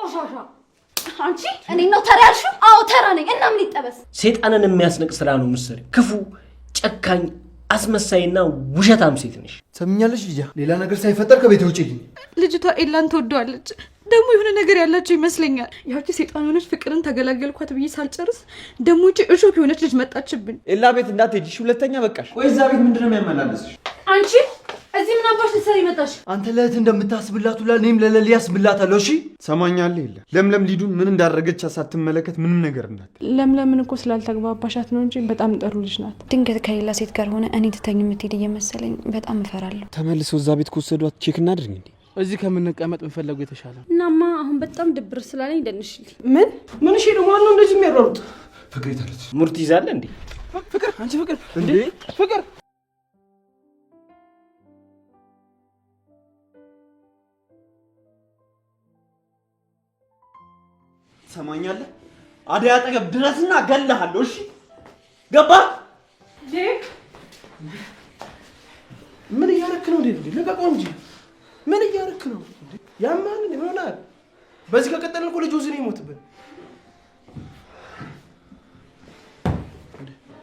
ቆሻሻ አንቺ እኔ ነው ተራ ያልሽው? አዎ ተራ ነኝ እና ምን ይጠበስ? ሰይጣንን የሚያስነቅ ስራ ነው የምትሰሪው። ክፉ ጨካኝ አስመሳይና ውሸታም ሴት ነሽ። ሰምኛለሽ ልጅ ሌላ ነገር ሳይፈጠር ከቤት ውጪልኝ። ልጅቷ ኤላን ትወደዋለች ደግሞ የሆነ ነገር ያላችሁ ይመስለኛል። ያቺ ሰይጣን ሆነች ፍቅርን ተገላገልኳት ብዬ ሳልጨርስ ደሞ እቺ እሾክ የሆነች ልጅ መጣችብኝ። ኤላ ቤት እንዳትሄጂሽ ሁለተኛ በቃሽ። ወይ እዛ ቤት ምንድነው የሚያመላልስሽ? አንቺ እዚህ ምን አባሽ ልትሰሪ መጣሽ? አንተ ለእህት እንደምታስብላት ሁላ እኔም ለለሊ ያስብላታለሁ። እሺ ሰማኛለህ? የለ ለምለም ሊዱን ምን እንዳደረገች ሳትመለከት ምንም ነገር እንዳት ለምለምን እኮ ስላልተግባባሻት ነው እንጂ በጣም ጥሩ ልጅ ናት። ድንገት ከሌላ ሴት ጋር ሆነ እኔ ትተኝ የምትሄድ እየመሰለኝ በጣም እፈራለሁ። ተመልሰው እዛ ቤት ከወሰዷት ቼክ እናድርግ እንዴ? እዚህ ከምንቀመጥ እንፈለጉ የተሻለ እናማ አሁን በጣም ድብር ስላለኝ ደንሽልኝ። ምን እሺ ነው ማን ነው እንደዚህ የሚያሯሩጥ? ፍቅር ይታለች ሙርት ይዛለ እንዴ? ፍቅር አንቺ ፍቅር እንዴ ፍቅር ሰማኛለህ? አደይ አጠገብ ድረስና ገለሃለሁ። እሺ ገባ? ምን እያረክ ነው እንዴ? ለቀቀው እንጂ ምን እያረክ ነው? ያማን ምን ሆናል? በዚህ ከቀጠልን እኮ ልጁ እዚህ ነው ይሞትብን።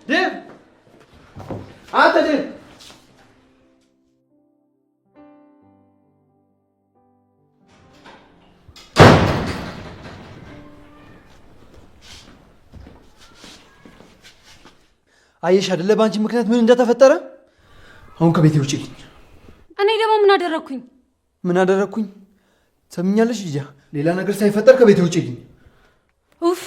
ዴቭ አንተ ዴቭ አየሽ አይደለ ባንቺ ምክንያት ምን እንደተፈጠረ። አሁን ከቤቴ ውጪልኝ። እኔ ደግሞ ምን አደረኩኝ? ምን አደረኩኝ? ሰምኛለሽ ልጅ ሌላ ነገር ሳይፈጠር ከቤቴ ውጪልኝ። ኡፍ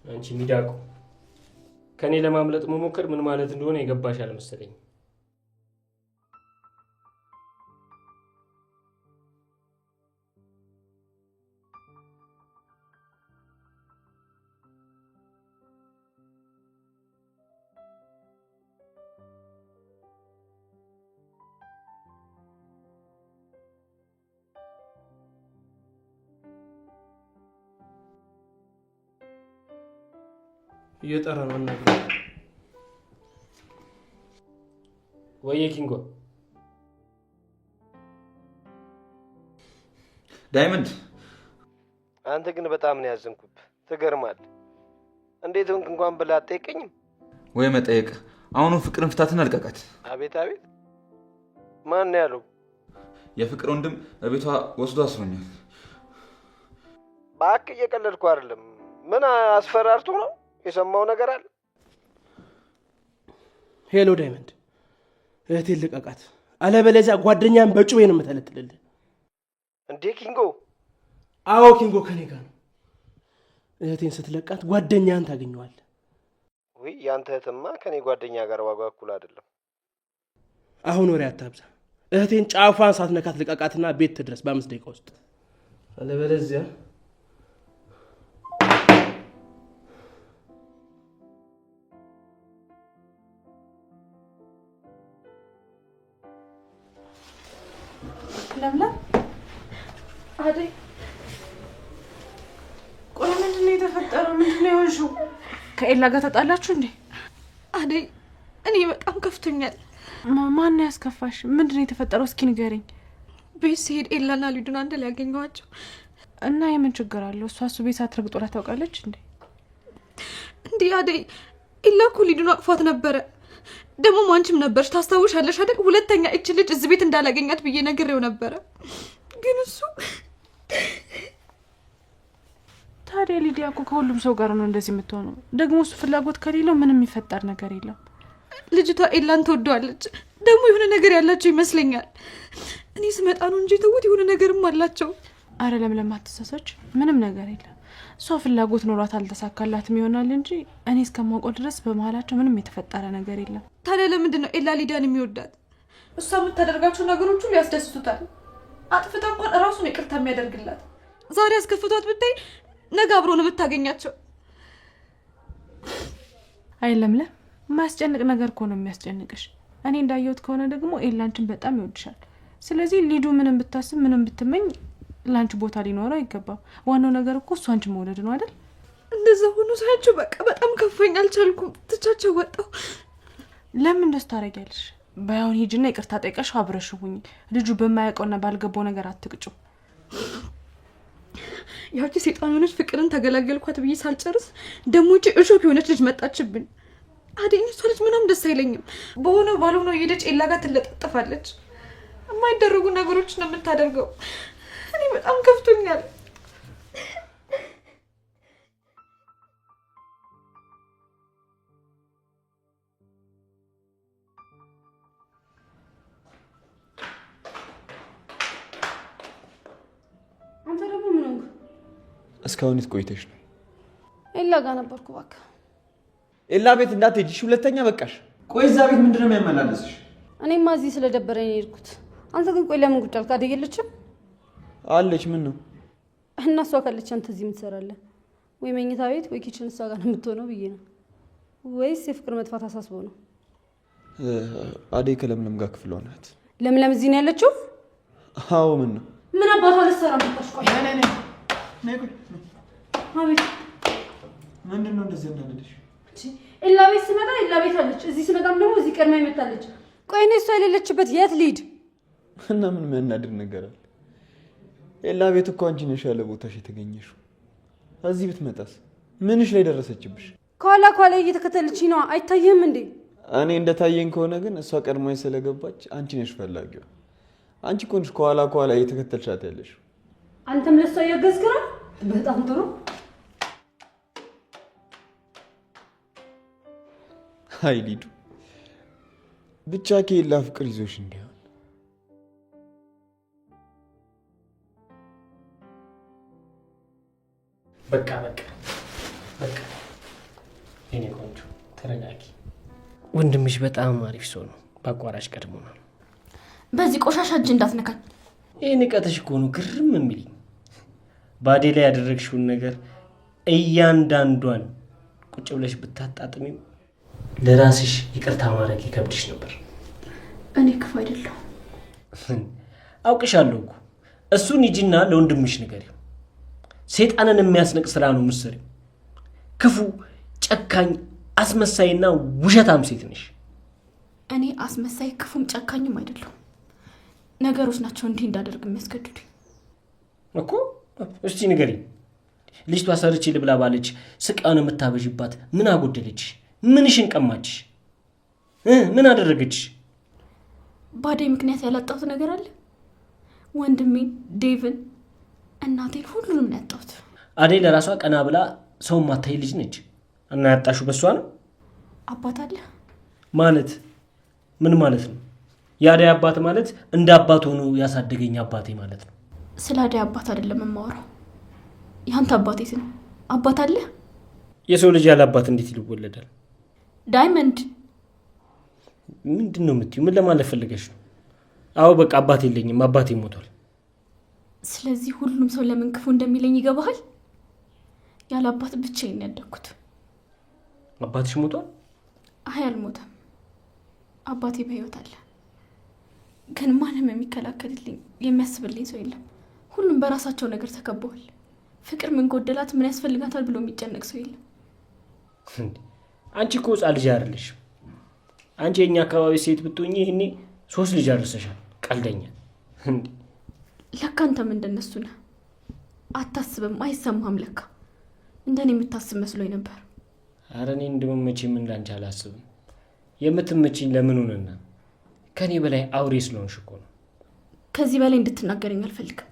አንቺ ሚዳቆ ከኔ ለማምለጥ መሞከር ምን ማለት እንደሆነ የገባሽ አልመሰለኝ። እየጠራ ነው እና ወይ ኪንጎ ዳይመንድ አንተ ግን በጣም ነው ያዘንኩብህ። ትገርማለህ። እንዴት ሆንክ እንኳን ብላ አትጠይቀኝም ወይ? መጠየቅ አሁኑ ፍቅርን ፍታትን አልቀቃት። አቤት አቤት። ማን ነው ያለው? የፍቅር ወንድም በቤቷ ወስዶ አስሮኛል። እባክህ እየቀለድኩ አይደለም። ምን አስፈራርቶ ነው? የሰማው ነገር አለ? ሄሎ ዳይመንድ፣ እህቴን ልቀቃት፣ አለበለዚያ ጓደኛን በጩቤ ነው የምተለትልልህ። እንዴ ኪንጎ? አዎ ኪንጎ ከኔ ጋር ነው። እህቴን ስትለቃት ጓደኛን ታገኘዋለህ። ወይ ያንተ እህትማ ከኔ ጓደኛ ጋር ዋጋ እኩል አይደለም። አሁን ወሬ አታብዛ። እህቴን ጫፏን ሳትነካት ልቀቃትና ቤት ትድረስ በ5 ደቂቃ ውስጥ። አለበለዚያ ለምለም አደይ፣ ቆይ ምንድን ነው የተፈጠረው? ምንድን ነው የሆንሽው? ከኤላ ጋር ተጣላችሁ እንዴ? አደይ፣ እኔ በጣም ከፍቶኛል። ማን ያስከፋሽ? ምንድን ነው የተፈጠረው? እስኪ ንገሪኝ። ቤት ስሄድ ኤላና ሊዱን አንድ ላይ ያገኘኋቸው እና የምን ችግር አለው? እሱ ቤት ሳትረግጦላ ታውቃለች እንዴ? እንዴ አደይ፣ ኤላ እኮ ሊዱን አቅፏት ነበረ። ደግሞ አንቺም ነበርሽ ታስታውሻለሽ አይደል? ሁለተኛ እቺ ልጅ እዚህ ቤት እንዳላገኛት ብዬ ነግሬው ነበረ። ግን እሱ ታዲያ ሊዲያ እኮ ከሁሉም ሰው ጋር ነው እንደዚህ የምትሆነው። ደግሞ እሱ ፍላጎት ከሌለው ምንም የሚፈጠር ነገር የለም። ልጅቷ ኤላን ትወደዋለች። ደግሞ የሆነ ነገር ያላቸው ይመስለኛል። እኔ ስመጣ ነው እንጂ ተውት፣ የሆነ ነገርም አላቸው። አረ ለምለም አትሳሳች፣ ምንም ነገር የለም። እሷ ፍላጎት ኖሯት አልተሳካላትም ይሆናል እንጂ እኔ እስከማውቀው ድረስ በመሀላቸው ምንም የተፈጠረ ነገር የለም። ታዲያ ለምንድን ነው ኤላ ሊዲያን የሚወዳት? እሷ የምታደርጋቸው ነገሮች ሁሉ ያስደስቱታል። አጥፍታ እንኳን እራሱን ይቅርታ የሚያደርግላት። ዛሬ አስከፍቷት ብታይ ነገ አብሮ ነው ብታገኛቸው። አይ ለምለም፣ ማስጨንቅ ነገር እኮ ነው የሚያስጨንቅሽ። እኔ እንዳየሁት ከሆነ ደግሞ ኤላንችን በጣም ይወድሻል። ስለዚህ ሊዱ ምንም ብታስብ ምንም ብትመኝ ላንቺ ቦታ ሊኖረው አይገባም። ዋናው ነገር እኮ እሱ አንቺ መውደድ ነው አይደል? እንደዛ ሆኖ ሳያቸው በቃ በጣም ከፋኝ፣ አልቻልኩም፣ ትቻቸው ወጣሁ። ለምን እንደሱ ታደርጊያለሽ? ባይሆን ሂጂና ይቅርታ ጠይቀሽ አብረሽ ሁኚ። ልጁ በማያውቀውና ባልገባው ነገር አትቅጭው። ያቺ ሰይጣን የሆነች ፍቅርን ተገላገልኳት ብዬ ሳልጨርስ ደሞ እቺ እሾክ የሆነች ልጅ መጣችብኝ። አደኝ እሷ ልጅ ምንም ደስ አይለኝም። በሆነ ባልሆነው እየሄደች ኤላ ጋር ትለጣጠፋለች። የማይደረጉ ነገሮች ነው የምታደርገው። እኔ በጣም ከፍቶኛል። አንተ ደግሞ ምን ሆንክ? እስካሁን የት ቆይተሽ ነው? ኤላ ጋር ነበርኩ። እባክህ ኤላ ቤት እንዳትሄጂ ሁለተኛ፣ በቃሽ። ቆይ እዛ ቤት ምንድነው የሚያመላለስሽ? እኔማ እዚህ ስለደበረኝ ሄድኩት። አንተ ግን ቆይ ለምን ቁጭ አልክ? አደይ የለችም? አለች። ምን ነው? እና እሷ ካለች አንተ እዚህ ምን ትሰራለህ? ወይ መኝታ ቤት ወይ ኪችን እሷ ጋር ነው የምትሆነው ብዬ ነው። ወይስ የፍቅር መጥፋት አሳስበው ነው? አደይ ከለምለም ጋር ክፍሏ ናት። ለምለም እዚህ ነው ያለችው? አዎ። ምን ነው? ምን አባቷ ልትሰራ መጣች? ቆይ አቤት። ምንድነው እንደዚህ እንዳነደሽ? ኤላ ቤት ስመጣ ኤላ ቤት አለች፣ እዚህ ስመጣም ደግሞ እዚህ ቀድማ ይመጣለች። ቆይ እኔ እሷ የሌለችበት የት ልሂድ? እና ምን የሚያናድር ነገር አለ? ኤላ ቤት እኮ አንቺ ነሽ ያለ ቦታሽ የተገኘሽው። እዚህ ብትመጣስ ምንሽ ላይ ደረሰችብሽ? ከኋላ ከኋላ እየተከተለችኝ ነው። አይታየህም እንዴ? እኔ እንደታየኝ ከሆነ ግን እሷ ቀድማኝ ስለገባች አንቺ ነሽ ፈላጊዋ። አንቺ እኮ ነሽ ከኋላ ከኋላ እየተከተልሻት ያለሽ። አንተም ለሷ እያገዝክ ነው። በጣም ጥሩ። አይ ሊዱ፣ ብቻ ከኤላ ፍቅር ይዞሽ እንዲሆን። በቃ የኔ ቆንጆ ተረጋጊ። ወንድምሽ በጣም አሪፍ ሰው ነው። በአቋራጭ ቀድሞናል። በዚህ ቆሻሻ እጅ እንዳትነካኝ። ይህ ንቀትሽ እኮ ነው ግርም የሚልኝ። ባዴ ላይ ያደረግሽውን ነገር እያንዳንዷን ቁጭ ብለሽ ብታጣጥሚም ለራስሽ ይቅርታ ማድረግ ይከብድሽ ነበር። እኔ ክፉ አይደለሁ። አውቅሻለሁ እኮ። እሱን ሂጂና ለወንድምሽ ንገሪው። ሰይጣንን የሚያስነቅ ስራ ነው የምትሰሪው። ክፉ፣ ጨካኝ፣ አስመሳይና ውሸታም ሴት ነሽ። እኔ አስመሳይ፣ ክፉም ጨካኝም አይደለሁ። ነገሮች ናቸው እንዲህ እንዳደርግ የሚያስገድዱኝ እኮ። እስቲ ንገሪኝ። ልጅቷ ሰርቼ ልብላ ባለች ስቃውን የምታበዥባት ምን አጎደለች? ምንሽን ቀማች? ምን አደረገች? ባዴ ምክንያት ያላጣሁት ነገር አለ? ወንድሜን፣ ዴቭን፣ እናቴን፣ ሁሉንም ነው ያጣሁት። አደይ ለራሷ ቀና ብላ ሰው ማታይ ልጅ ነች እና ያጣሹ በሷ ነው። አባት አለ ማለት ምን ማለት ነው? የአደይ አባት ማለት እንደ አባት ሆኖ ያሳደገኝ አባቴ ማለት ነው። ስለ አደይ አባት አይደለም የማወራው። ያንተ አባት የት ነው? አባት አለ? የሰው ልጅ ያለ አባት እንዴት ይወለዳል? ዳይመንድ ምንድን ነው የምትይው? ምን ለማለት ፈልገሽ ነው? አዎ በቃ አባት የለኝም፣ አባቴ ሞቷል። ስለዚህ ሁሉም ሰው ለምን ክፉ እንደሚለኝ ይገባሃል? ያለ አባት ብቻዬን ያደግኩት። አባትሽ ሞቷል? አይ አልሞተም። አባቴ በህይወት አለ፣ ግን ማንም የሚከላከልልኝ የሚያስብልኝ ሰው የለም። ሁሉም በራሳቸው ነገር ተከበዋል። ፍቅር ምን ጎደላት፣ ምን ያስፈልጋታል ብሎ የሚጨነቅ ሰው የለም። አንቺ እኮ ሕፃን ልጅ አይደለሽ። አንቺ የኛ አካባቢ ሴት ብትሆኚ ይሄኔ 3 ልጅ አድርሰሻል። ቀልደኛ እንዴ! ለካ አንተም እንደነሱ ነህ። አታስብም፣ አይሰማም። ለካ እንደኔ የምታስብ መስሎኝ ነበር። ኧረ እኔ እንደምመጪኝ ምን ላንቺ አላስብም። የምትመጪኝ ለምን ሆነና ከኔ በላይ አውሬ ስለሆንሽ እኮ ነው። ከዚህ በላይ እንድትናገረኝ አልፈልግም።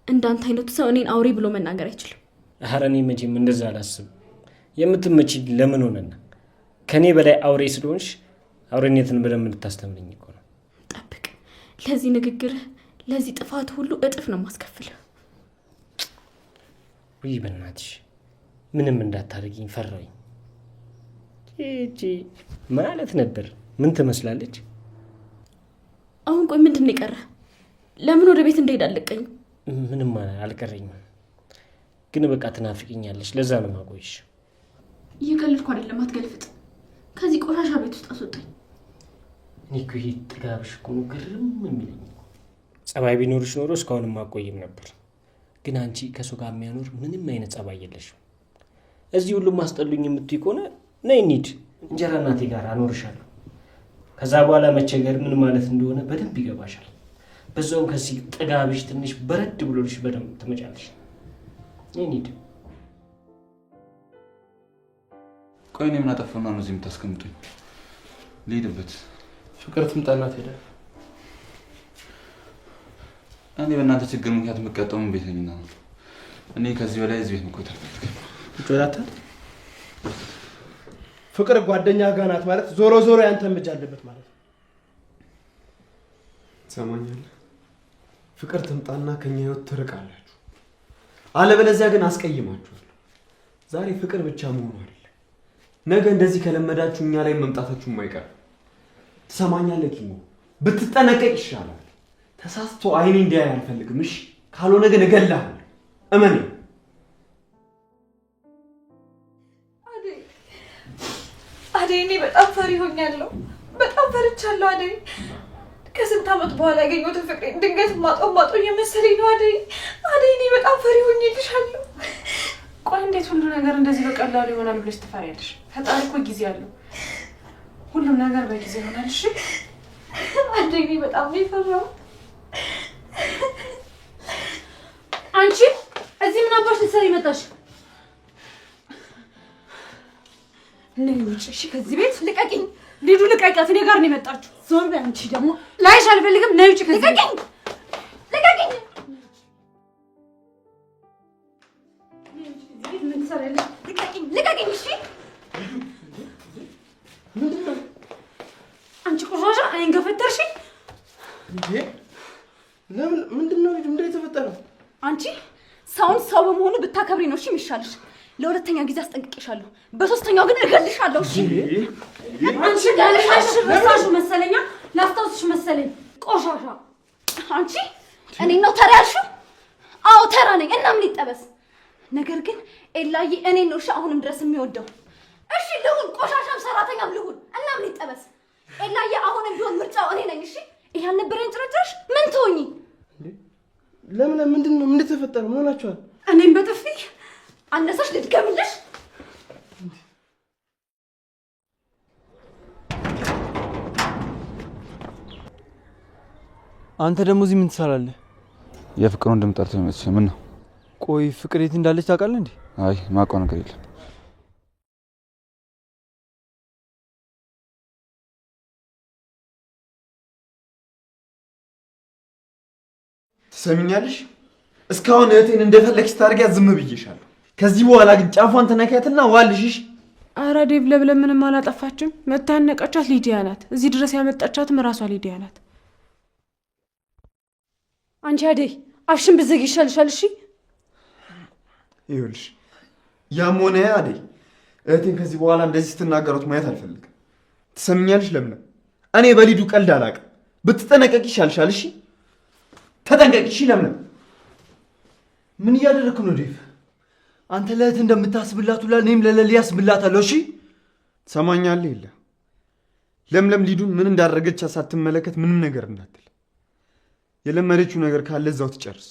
እንዳንተ አይነቱ ሰው እኔን አውሬ ብሎ መናገር አይችልም። ኧረ እኔ መቼም እንደዛ አላስብም። የምትመጪኝ ለምን ሆነና ከኔ በላይ አውሬ ስለሆንሽ አውሬነትን በደንብ እንድታስተምረኝ እኮ ነው። ጠብቅ። ለዚህ ንግግርህ፣ ለዚህ ጥፋት ሁሉ እጥፍ ነው ማስከፍልህ። ውይ በእናትሽ ምንም እንዳታደርጊኝ ፈራኝ። እቺ ማለት ነበር። ምን ትመስላለች? አሁን ቆይ ምንድን ነው የቀረ? ለምን ወደ ቤት እንደሄድ አለቀኝ? ምንም አልቀረኝም፣ ግን በቃ ትናፍቅኛለች። ለዛ ነው ማቆይሽ። እየቀለድኩ አይደለም፣ አትገልፍጥ። ከዚህ ቆሻሻ ቤት ውስጥ አስወጣኝ። እኔ እኮ ይሄ ጥጋብሽ እኮ ነው ግርም የሚለኝ። ጸባይ ቢኖርሽ ኖሮ እስካሁንም አቆይም ነበር። ግን አንቺ ከሱ ጋር የሚያኖር ምንም አይነት ጸባይ የለሽም። እዚህ ሁሉም ማስጠሉኝ የምትይ ከሆነ ነይ እንሂድ፣ እንጀራ እናቴ ጋር አኖርሻለሁ። ከዛ በኋላ መቸገር ምን ማለት እንደሆነ በደንብ ይገባሻል። በዛውም ከዚህ ጥጋብሽ ትንሽ በረድ ብሎልሽ በደንብ ትመጫለሽ። ነይ እንሂድ። ቆይ እኔ ምን አጠፋና ነው እዚህ የምታስቀምጡኝ? ልሂድበት። ፍቅር ትምጣና ትሄዳ። እኔ በእናንተ ችግር ምክንያት የምቀጠው ምን ቤተኝና ነው? እኔ ከዚህ በላይ እዚህ ቤት መቆየት አልፈልግም። ጆናታ ፍቅር ጓደኛ ጋር ናት ማለት ዞሮ ዞሮ ያንተ እጅ አለበት ማለት ነው። ትሰማኛለህ? ፍቅር ትምጣና ከኛ ህይወት ትርቃላችሁ፣ አለበለዚያ ግን አስቀይማችኋለሁ። ዛሬ ፍቅር ብቻ መሆኑ አይደለም፣ ነገ እንደዚህ ከለመዳችሁ እኛ ላይ መምጣታችሁ የማይቀር። ትሰማኛለህ ኪሞ? ብትጠነቀቅ ይሻላል። ተሳስቶ አይኔ እንዲያይ አልፈልግም። እሺ? ካልሆነ ግን እገልሃለሁ። እመኔ። አደይ እኔ በጣም ፈሪ ሆኛለሁ። በጣም ፈርቻለሁ አደይ። ከስንት ዓመት በኋላ ያገኘሁትን ፍቅሬን ድንገት ማጦ እየመሰለኝ ነው አደይ። አደይ እኔ በጣም ፈሪ ሆኜልሻለሁ። ቆይ እንዴት ሁሉ ነገር እንደዚህ በቀላሉ ይሆናል ብለሽ ትፈሪያለሽ? ፈጣሪ እኮ ጊዜ አለው። ሁሉም ነገር በጊዜ ይሆናል። እሺ አደይ እኔ በጣም ነው የፈራሁት። አንቺ እዚህ ምን አባሽ ልትሰሪ መጣሽ? ነይ ውጪ እሺ፣ ከዚህ ቤት ልቀቂኝ። ሊዱ ልቀቂያት፣ እኔ ጋር ነው የመጣችሁ። ዞር በይ አንቺ ደግሞ። ላይሽ አልፈልግም። ነይ ውጪ ከዚህ ቤት። ልቀቂኝ፣ ልቀቂኝ። ምን ትሰሪያለሽ? ልቀቂኝ፣ ልቀቂኝ። እሺ ምንድነው? አንቺ ቆሻሻ አይን ገፈተርሽኝ። እንዴ ለምን? ምንድነው? ምንድነው የተፈጠረው? አንቺ ሰውን ሰው በመሆኑ ብታከብሪ ነው እሺ የሚሻልሽ። ለሁለተኛ ጊዜ አስጠንቅቄሻለሁ፣ በሶስተኛው ግን እገልሻለሁ። እሺ አንቺ ጋልሽ ረሳሹ መሰለኛ፣ ላስታውስሽ መሰለኝ። ቆሻሻ አንቺ እኔ ነው ተራ ያልሽው? አዎ ተራ ነኝ እና ምን ይጠበስ። ነገር ግን ኤላዬ እኔ ነው እሺ አሁንም ድረስ የሚወደው። እሺ ልሁን፣ ቆሻሻም ሰራተኛም ልሁን እና ምን ይጠበስ። ኤላዬ አሁንም ቢሆን ምርጫው እኔ ነኝ። እሺ ይሄ አልነበረኝ ጭራጭራሽ። ምን ትሆኚ? ለምን? ምንድነው? ምን ተፈጠረ? ምን ሆናችኋል? እኔም በጥፊ አነሳሽ ልድገምልሽ? አንተ ደግሞ እዚህ ምን ትሰራለህ? የፍቅር ወንድም ጠርቶኝ መጥቼ። ምን ነው? ቆይ ፍቅር የት እንዳለች ታውቃለህ እንዴ? አይ ማውቀው ነገር የለም። ትሰሚኛለሽ? እስካሁን እህቴን እንደፈለግሽ ታርጊያት ዝም ብዬሻለሁ። ከዚህ በኋላ ግን ጫፏን ተነካያትና ዋልሽሽ። ኧረ ዴቭ ለብለ ምንም አላጠፋችም። መታነቀቻት ሊዲያ ናት። እዚህ ድረስ ያመጣቻትም እራሷ ሊዲያ ናት። አንቺ አደይ አፍሽን ብትዘጊ ይሻልሻል። እሺ ይኸውልሽ፣ ያም ሆነ አደይ እህቴን ከዚህ በኋላ እንደዚህ ስትናገሩት ማየት አልፈልግም። ትሰሚኛለሽ? ለምን እኔ በሊዱ ቀልድ አላውቅም። ብትጠነቀቂ ይሻልሻል። እሺ ተጠንቀቂ። እሺ ለምን? ምን እያደረግክ ነው ዴቭ? አንተ ለእህት እንደምታስብላት ሁላ እኔም ለሌሊ አስብላታለሁ። እሺ ትሰማኛለህ? የለ ለምለም ሊዱን ምን እንዳደረገች ሳትመለከት ምንም ነገር እንዳትል። የለመደችው ነገር ካለ እዛው ትጨርስ።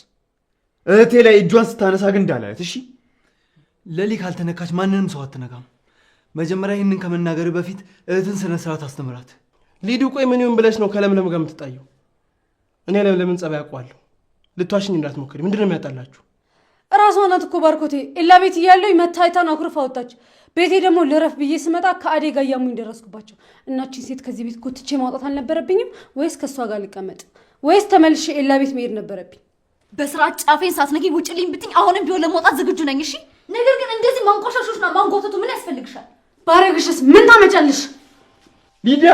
እህቴ ላይ እጇን ስታነሳ ግን እንዳላያት። እሺ ለሊ ካልተነካች ማንንም ሰው አትነካም። መጀመሪያ ይህንን ከመናገር በፊት እህትን ስነ ስርዓት አስተምራት። ሊዱ ቆይ ምን ይሁን ብለሽ ነው ከለምለም ጋር የምትጣየው? እኔ ለምለምን ጸባይ አውቀዋለሁ። ልትዋሽኝ እንዳትሞክሪ። ምንድነው የሚያጣላችሁ? እራሷ ናት እኮ ባርኮቴ። ኤላ ቤት እያለሁ መታይታን አኩርፋ ወጣች። ቤቴ ደግሞ ልረፍ ብዬ ስመጣ ከአደይ ጋር እያሙኝ ደረስኩባቸው። እናችን ሴት ከዚህ ቤት ኮትቼ ማውጣት አልነበረብኝም ወይስ ከእሷ ጋር ልቀመጥ ወይስ ተመልሼ ኤላ ቤት መሄድ ነበረብኝ? በስርዓት ጫፌን ሳትነኪ ውጭልኝ ብትኝ አሁንም ቢሆን ለመውጣት ዝግጁ ነኝ። እሺ ነገር ግን እንደዚህ ማንቆሻሾችና ማንጎተቱ ምን ያስፈልግሻል? ባረግሽስ ምን ታመጫለሽ? ሊዲያ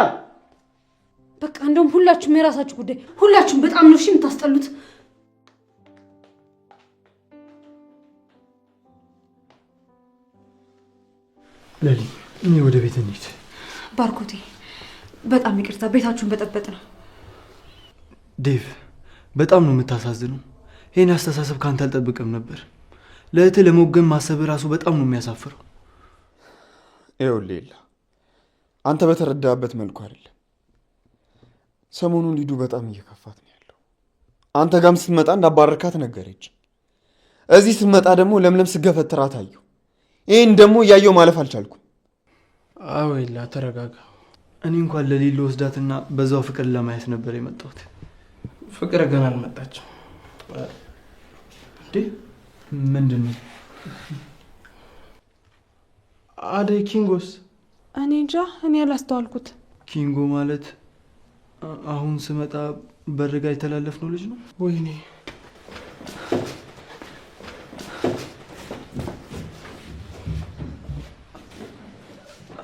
በቃ እንደውም ሁላችሁም የራሳችሁ ጉዳይ። ሁላችሁም በጣም ነው እሺ የምታስጠሉት። ለሊ እኔ ወደ ቤት እንሂድ። ባርኮቴ በጣም ይቅርታ ቤታችሁን በጠበጥ ነው። ዴቭ በጣም ነው የምታሳዝነው። ይሄን አስተሳሰብ ካንተ አልጠብቅም ነበር። ለእህትህ ለመወገን ማሰብ ራሱ በጣም ነው የሚያሳፍረው። ይኸውልህ አንተ በተረዳበት መልኩ አይደለም። ሰሞኑን ሊዱ በጣም እየከፋት ነው ያለው። አንተ ጋርም ስትመጣ እንዳባረካት ነገረች። እዚህ ስትመጣ ደግሞ ለምለም ስገፈትራት አየሁ። ይህን ደግሞ እያየሁ ማለፍ አልቻልኩም። አዎ ኤላ ተረጋጋ። እኔ እንኳን ለሊሉ ወስዳትና በዛው ፍቅር ለማየት ነበር የመጣሁት። ፍቅር ገና አልመጣችም። እንዴ ምንድን ነው? አደይ ኪንጎስ? እኔ እንጃ፣ እኔ ያላስተዋልኩት። ኪንጎ ማለት አሁን ስመጣ በርጋ የተላለፍነው ልጅ ነው? ወይኔ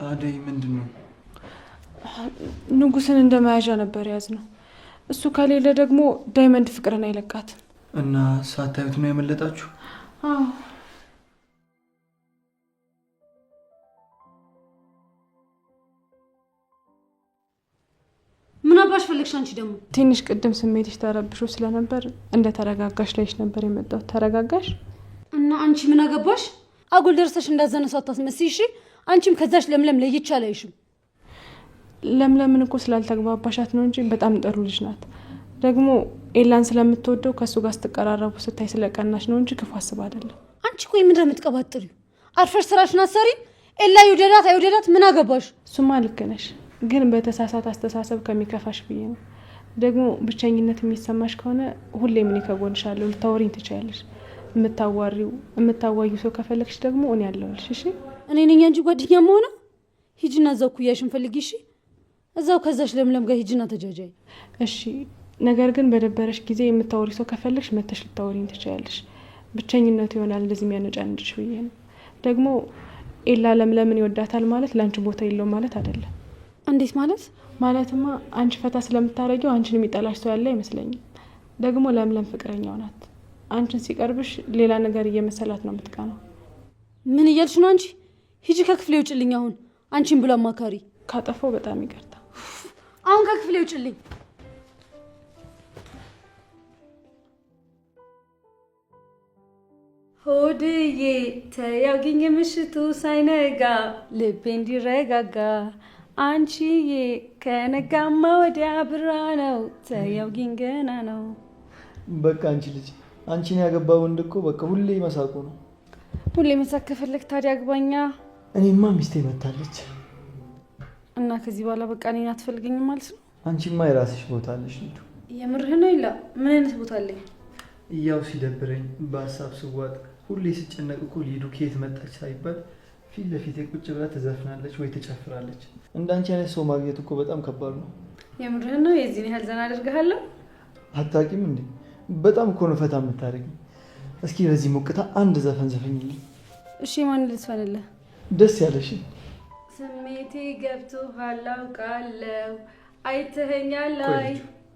አደይ ምንድን ነው? ንጉስን እንደ መያዣ ነበር የያዝነው። እሱ ከሌለ ደግሞ ዳይመንድ ፍቅርን አይለቃትም። እና ሳታዩት ነው ያመለጣችሁ? አዎ። ምን አባሽ ፈለግሽ አንቺ ደግሞ? ትንሽ ቅድም ስሜትሽ ተረብሾ ስለነበር እንደ ተረጋጋሽ ላይሽ ነበር የመጣሁት። ተረጋጋሽ? እና አንቺ ምን አገባሽ? አጉል ደርሰሽ እንዳዘነ ሰው አታስመስይ እሺ። አንቺም ከዛሽ ለምለም ለይቻ አላይሽም። ለምለምን እኮ ስላልተግባባሻት ነው እንጂ በጣም ጥሩ ልጅ ናት። ደግሞ ኤላን ስለምትወደው ከሱ ጋር ስትቀራረቡ ስታይ ስለቀናሽ ነው እንጂ ክፉ አስብ አይደለም። አንቺ እኮ ምንድን ነው የምትቀባጥሪው? አርፈሽ ስራሽን አሰሪ። ኤላ ይውደዳት አይውደዳት ምን አገባሽ? እሱማ ልክ ነሽ፣ ግን በተሳሳተ አስተሳሰብ ከሚከፋሽ ብዬ ነው። ደግሞ ብቸኝነት የሚሰማሽ ከሆነ ሁሌም እኔ ከጎንሻለሁ፣ ልታወሪኝ ትችያለሽ። የምታዋዩ ሰው ከፈለግሽ ደግሞ እኔ ያለሁልሽ። እሺ እኔ ነኝ አንቺ ጓደኛ መሆነ። ሂጂና እዛው ኩያሽን ፈልጊ። እሺ እዛው ከዛሽ ለምለም ጋር ሂጂና ተጃጃይ። እሺ ነገር ግን በደበረሽ ጊዜ የምታወሪ ሰው ከፈለግሽ መተሽ ልታወሪኝ ትችያለሽ። ብቸኝነቱ ይሆናል እንደዚህ የሚያነጫንጭሽ ብዬ ነው። ደግሞ ኤላ ለምለምን ይወዳታል ማለት ለአንቺ ቦታ የለው ማለት አይደለም። እንዴት ማለት? ማለትማ አንቺ ፈታ ስለምታረጊው አንቺን የሚጠላሽ ሰው ያለ አይመስለኝም። ደግሞ ለምለም ፍቅረኛው ናት። አንቺን ሲቀርብሽ ሌላ ነገር እየመሰላት ነው የምትቀናው። ምን እያልሽ ነው አንቺ? ሂጂ ከክፍሌ ውጭልኝ። አሁን አንቺን ብሎ አማካሪ ካጠፋው በጣም ይቅርታ። አሁን ከክፍሌ ውጭልኝ። ሆድዬ ተያውግኝ ምሽቱ ሳይነጋ ልቤ እንዲረጋጋ አንቺዬ ከነጋማ ወዲያ ብራ ነው ተያውግኝ ገና ነው። በቃ አንቺ ልጅ አንቺን ያገባ ወንድ እኮ በቃ ሁሌ መሳቁ ነው። ሁሌ መሳቅ ከፈለክ ታዲያ አግባኛ። እኔማ ሚስቴ መታለች እና ከዚህ በኋላ በቃ እኔን አትፈልገኝም ማለት ነው? አንቺማ የራስሽ ቦታ አለሽ። ልጁ የምርህ ነው? ይላ ምን አይነት ቦታ አለኝ? ያው ሲደብረኝ በሀሳብ ስዋጥ ሁሌ ስጨነቅ እኮ ሊዱ ከየት መጣች ሳይባል ፊት ለፊት ቁጭ ብላ ትዘፍናለች ወይ ትጨፍራለች። እንዳንቺ አይነት ሰው ማግኘት እኮ በጣም ከባድ ነው። የምርህ ነው? የዚህን ያህል ዘና አድርገሃለሁ? አታውቂም እንዴ? በጣም እኮ ነው ፈታ የምታደርጊኝ። እስኪ በዚህ ሞቅታ አንድ ዘፈን ዘፈኝልኝ። እሺ ማን ልትፈልልህ? ደስ ያለሽ። ስሜቴ ገብቶሃል አውቃለሁ አይተኸኛል ላይ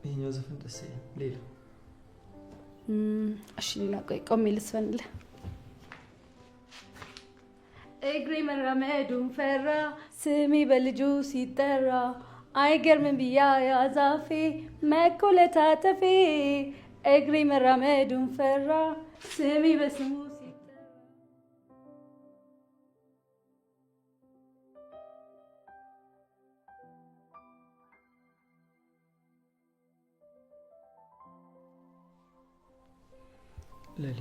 ይሄኛው ዘፈን ደስ ይላል። ሌላ እሺ ሌላ ቆይ ቆሜ ልስፈንልህ። እግሬ መራመዱን ፈራ ስሜ በልጁ ሲጠራ አይገርምም ብያ ያዛፌ መኮለታተፌ እግሬ መራመዱን ፈራ ስሜ በስሙ ሲጠራ። ለሊ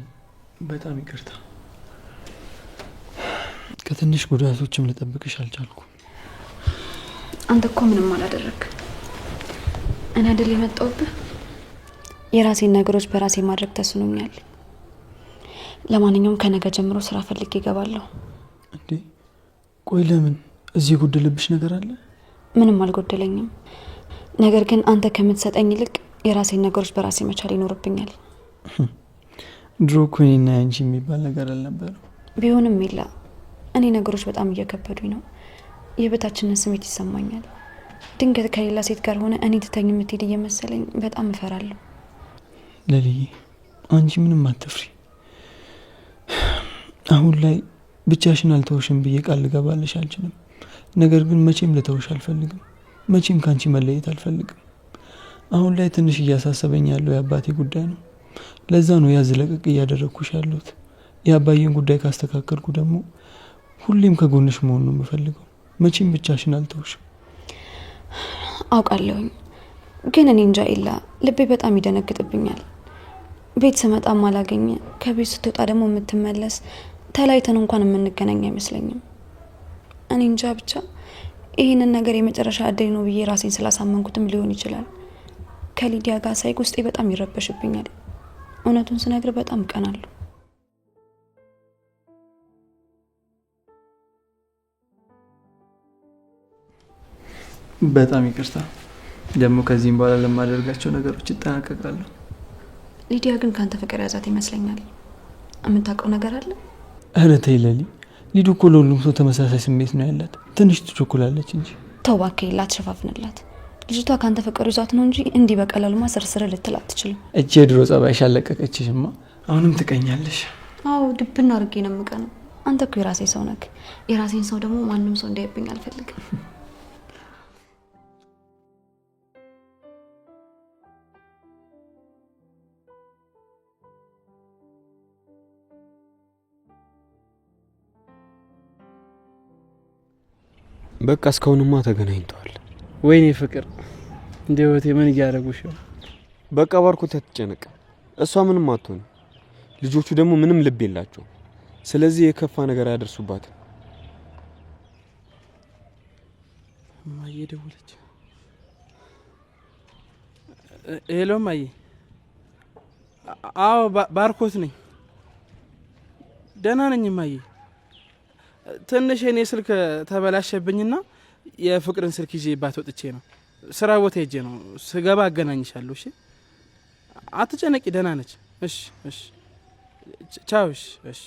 በጣም ይቅርታ። ከትንሽ ጉዳቶችም ልጠብቅሽ አልቻልኩም። አንተ እኮ ምንም አላደረክ። እኔ አይደል የመጣሁብህ? የራሴን ነገሮች በራሴ ማድረግ ተስኖኛል። ለማንኛውም ከነገ ጀምሮ ስራ ፈልጌ እገባለሁ። እንዴ ቆይ ለምን? እዚህ ጎደለብሽ ነገር አለ? ምንም አልጎደለኝም። ነገር ግን አንተ ከምትሰጠኝ ይልቅ የራሴን ነገሮች በራሴ መቻል ይኖርብኛል። ድሮ እኮ እኔና አንቺ የሚባል ነገር አልነበረም። ቢሆንም ይላ እኔ ነገሮች በጣም እየከበዱኝ ነው። የበታችንን ስሜት ይሰማኛል። ድንገት ከሌላ ሴት ጋር ሆነ እኔ ትተኝ የምትሄድ እየመሰለኝ በጣም እፈራለሁ። ለልዬ አንቺ ምንም አትፍሪ። አሁን ላይ ብቻሽን አልተውሽም ብዬ ቃል ልገባልሽ አልችልም። ነገር ግን መቼም ልተውሽ አልፈልግም። መቼም ካንቺ መለየት አልፈልግም። አሁን ላይ ትንሽ እያሳሰበኝ ያለው የአባቴ ጉዳይ ነው። ለዛ ነው ያዝ ለቀቅ እያደረግኩሽ ያለሁት። የአባዬን ጉዳይ ካስተካከልኩ ደግሞ ሁሌም ከጎንሽ መሆን ነው የምፈልገው። መቼም ብቻሽን አልተውሽም። አውቃለሁኝ፣ ግን እኔ እንጃ ኢላ ልቤ በጣም ይደነግጥብኛል። ቤት ስመጣም አላገኘ፣ ከቤት ስትወጣ ደግሞ የምትመለስ፣ ተለያይተን እንኳን የምንገናኝ አይመስለኝም። እኔ እንጃ ብቻ ይህንን ነገር የመጨረሻ እድል ነው ብዬ ራሴን ስላሳመንኩትም ሊሆን ይችላል። ከሊዲያ ጋር ሳይቅ ውስጤ በጣም ይረበሽብኛል። እውነቱን ስነግር በጣም እቀናለሁ። በጣም ይቅርታ። ደግሞ ከዚህም በኋላ ለማደርጋቸው ነገሮች እጠናቀቃለሁ። ሊዲያ ግን ካንተ ፍቅር ያዛት ይመስለኛል። የምታውቀው ነገር አለ? ኧረ ተይ ለሊ፣ ሊዱ እኮ ለሁሉም ሰው ተመሳሳይ ስሜት ነው ያላት። ትንሽ ትቸኩላለች እንጂ። ተው እባክህ፣ ላትሸፋፍንላት። ልጅቷ ካንተ ፍቅር ይዟት ነው እንጂ እንዲህ በቀላሉማ ስርስር ልትል አትችልም። እቺ የድሮ ጸባይሽ አለቀቀችሽማ። አሁንም ትቀኛለሽ። አዎ ድብና አድርጌ ነው የምቀነው። አንተ እኮ የራሴ ሰው ነህ። የራሴን ሰው ደግሞ ማንም ሰው እንዳይብኝ አልፈልግም። በቃ እስካሁንማ ተገናኝተዋል። ወይኔ ፍቅር እንደ ህይወቴ ምን እያደረጉሽ ነው? በቃ ባርኮት አትጨነቅ። እሷ ምንም አትሆን። ልጆቹ ደግሞ ምንም ልብ የላቸው። ስለዚህ የከፋ ነገር አያደርሱባትም። እማዬ ደወለች። ሄሎ እማዬ። አዎ ባርኮት ነኝ። ደህና ነኝ እማዬ። ትንሽ የኔ ስልክ ተበላሸብኝና የፍቅርን ስልክ ይዤባት ወጥቼ ነው። ስራ ቦታ ሄጄ ነው። ስገባ አገናኝሻለሁ። እሺ አትጨነቂ፣ ደህና ነች። እሺ እሺ ቻው። እሺ እሺ።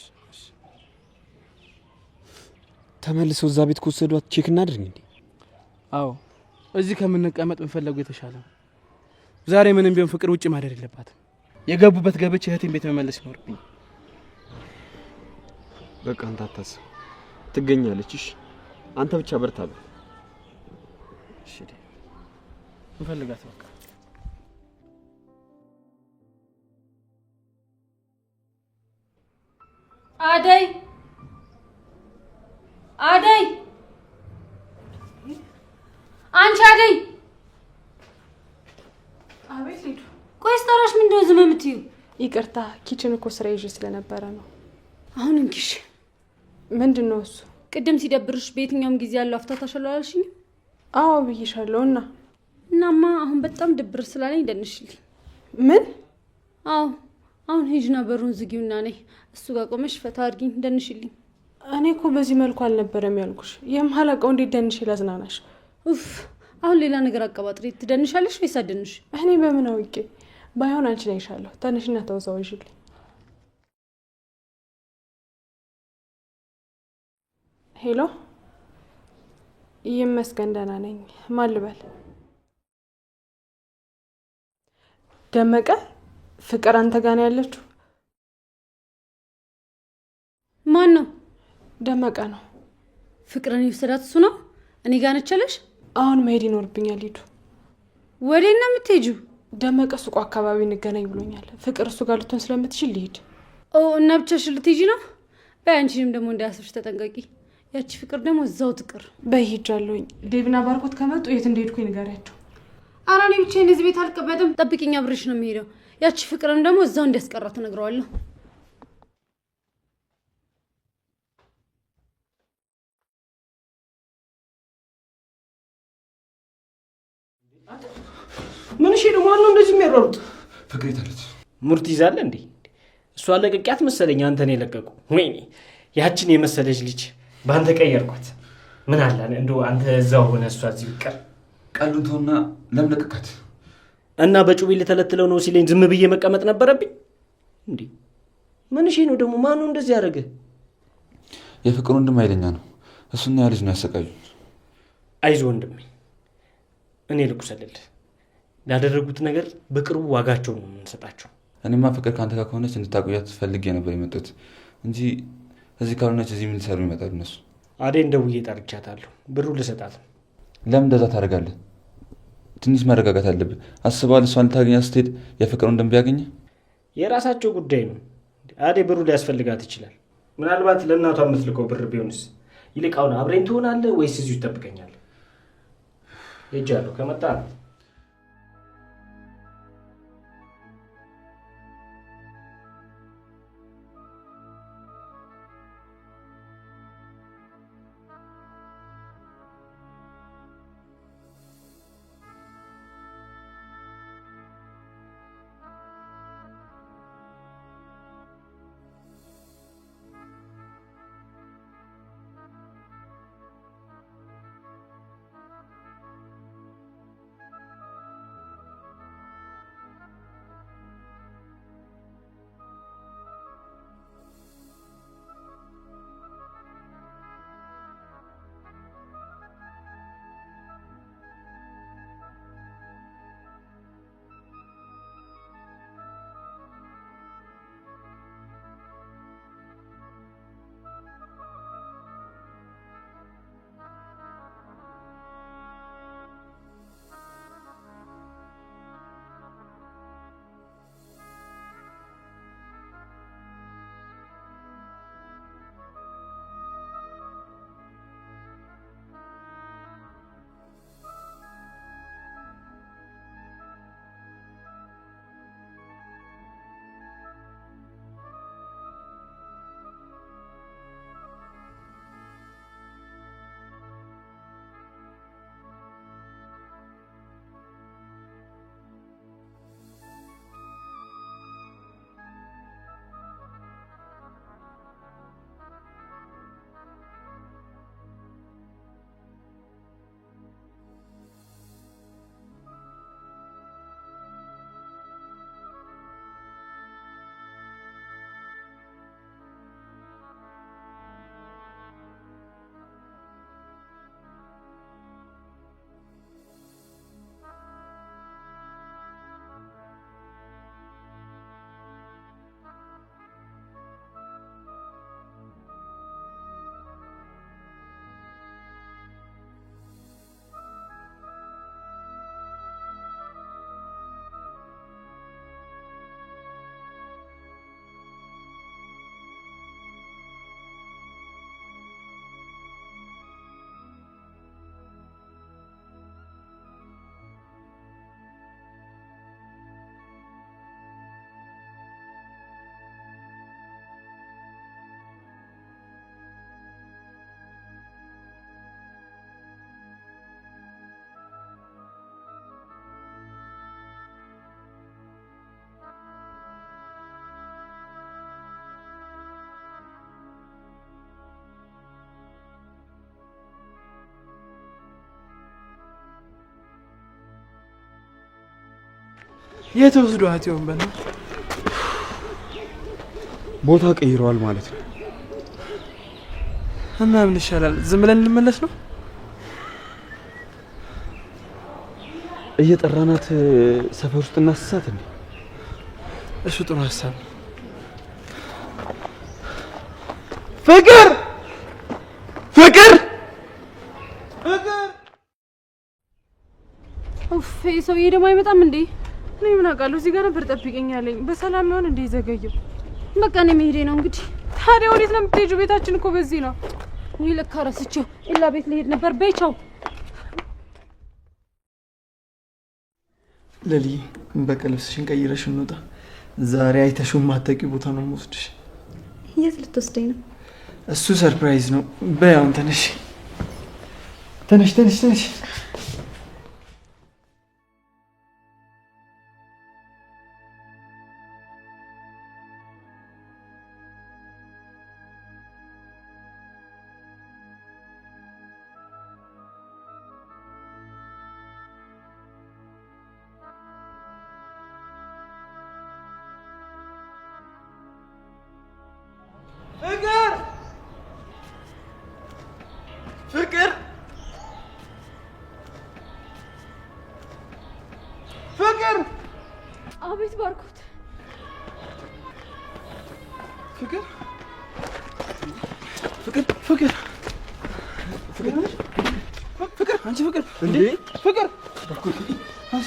ተመልሰው እዛ ቤት ከወሰዷት ቼክ እናድርግ እንዴ? አዎ እዚህ ከምንቀመጥ እንፈለጉ የተሻለ ነው። ዛሬ ምንም ቢሆን ፍቅር ውጭ ማደር የለባትም። የገቡበት ገብቼ እህቴን ቤት መመለስ ይኖርብኝ። በቃ አንተ አታስብ፣ ትገኛለች። እሺ አንተ ብቻ በርታ። እሺ እንፈልጋት በቃ። አደይ አደይ፣ አንቺ አደይ! አቤት ሊዱ። ቆይ ስጠራሽ ምንድነው ዝም የምትይው? ይቅርታ ኪችን እኮ ስራ ይዤ ስለነበረ ነው። አሁን እንኪሽ። ምንድን ነው እሱ? ቅድም ሲደብርሽ በየትኛውም ጊዜ ያለው አፍታታሻለሁ አላልሽኝም? አዎ ብዬሻለሁ። እናማ አሁን በጣም ድብር ስላለኝ ደንሽልኝ። ምን? አዎ አሁን ሂጂና በሩን ዝጊውና ነይ። እሱ ጋር ቆመሽ ፈታ አድርጊኝ፣ ደንሽልኝ። እኔ እኮ በዚህ መልኩ አልነበረም ያልኩሽ። የማላውቀው እንዴት ደንሽ ላዝናናሽ? ኡፍ አሁን ሌላ ነገር አቀባጥሪ። ትደንሻለሽ ወይስ አደንሽ? እኔ በምን አውቄ? ባይሆን አንቺ ላይ ይሻለሁ። ተነሽና ተወዛወዥልኝ። ሄሎ፣ ይመስገን ደህና ነኝ። ማን ልበል? ደመቀ። ፍቅር አንተ ጋር ነው ያለችው? ማን ነው? ደመቀ ነው። ፍቅርን ይወሰዳት እሱ ነው? እኔ ጋር ነች አለሽ? አሁን መሄድ ይኖርብኛል። ሂዱ። ወዴት ነው የምትሄጂው? ደመቀ ሱቁ አካባቢ እንገናኝ ብሎኛል። ፍቅር እሱ ጋር ልትሆን ስለምትችል ልሂድ። ኦ እና ብቻሽን ልትሄጂ ነው? በይ አንቺንም ደግሞ እንዳያስብሽ ተጠንቀቂ። ያቺ ፍቅር ደግሞ እዛው ትቅር። በይ ሂጃለሁኝ። ዴብና ባርኮት ከመጡ የት እንደሄድኩኝ ንገሪያቸው። ኧረ እኔ ብቻዬን እዚህ ቤት አልቀመጥም። ጠብቂኝ፣ አብሬሽ ነው የምሄደው። ያቺ ፍቅርም ደግሞ እዛው እንዲያስቀራት እነግረዋለሁ። ምን እሺ ነው ማን ነው እንደዚህ የሚያሯሩጥ? ፍቅር የታለች? ሙርት ይዛለ እንዴ? እሷ ለቀቂያት መሰለኝ አንተን የለቀቁ። ወይኔ ያችን የመሰለች ልጅ ባንተ ቀየርኳት። ምን አለ እንደው አንተ እዛው ሆነ እሷ እዚህ ብቀር። ቀሉን ተውና ለምን ለቀቃት? እና በጩቤ ልተለትለው ነው ሲለኝ ዝም ብዬ መቀመጥ ነበረብኝ እንዴ? ምን እሺ ነው ደግሞ ማን ነው እንደዚህ ያደረገ? የፍቅር ወንድም ኃይለኛ ነው። እሱና ያ ልጅ ነው ያሰቃዩት። አይዞህ ወንድሜ፣ እኔ ልቁሰልልህ። ላደረጉት ነገር በቅርቡ ዋጋቸውን ነው የምንሰጣቸው። እኔማ ፍቅር ከአንተ ጋር ከሆነች እንድታቆያት ፈልጌ ነበር የመጡት እንጂ እዚህ ካልሆነች እዚህ ምን ሊሰሩ ይመጣሉ እነሱ? አዴን ደውዬ ጠርቻታለሁ። ብሩ ልሰጣት ነው። ለምን እንደዛ ታደርጋለህ? ትንሽ መረጋጋት አለብህ። አስበዋል። እሷን ልታገኛት ስትሄድ የፍቅር ወንድም ቢያገኘ የራሳቸው ጉዳይ ነው። አዴ ብሩ ሊያስፈልጋት ይችላል። ምናልባት ለእናቷ የምትልቀው ብር ቢሆንስ? ይልቅ አሁን አብረኝ ትሆናለህ ወይስ እዚሁ ይጠብቀኛል? ሄጃለሁ። ከመጣ ነው የት ወስዷት ይሆን? በና ቦታ ቀይረዋል ማለት ነው። እና ምን ይሻላል? ዝም ብለን እንመለስ ነው? እየጠራናት ሰፈር ውስጥ እናስሳት እንዴ? እሱ ጥሩ ሀሳብ። ፍቅር ፍቅር ፍቅር! ኡፍ ሰውዬ ደግሞ አይመጣም እንዴ? እኔ ምን አውቃለሁ? እዚህ ጋር ነበር ጠብቀኝ ያለኝ። በሰላም ይሆን እንዴ ዘገየው? በቃ እኔ መሄዴ ነው እንግዲህ። ታዲያ ወዴት ነው የምትሄጂው? ቤታችን እኮ በዚህ ነው። ወይ ለካ ረስቼው ኢላ ቤት ልሄድ ነበር። በይ ቻው። ለሊ በቃ ልብስሽን ቀይረሽ እንውጣ። ዛሬ አይተሽው የማታውቂው ቦታ ነው የምወስድሽ። የት ልትወስደኝ ነው? እሱ ሰርፕራይዝ ነው። በይ አሁን ተነሽ ተነሽ ተነሽ ተነሽ። ፍቅር ፍቅር ፍቅር! አቤት ባርኮት። ፍቅር ፍቅር ፍቅር ፍቅር ፍቅር! አንቺ ፍቅር እንዴ? ፍቅር አንቺ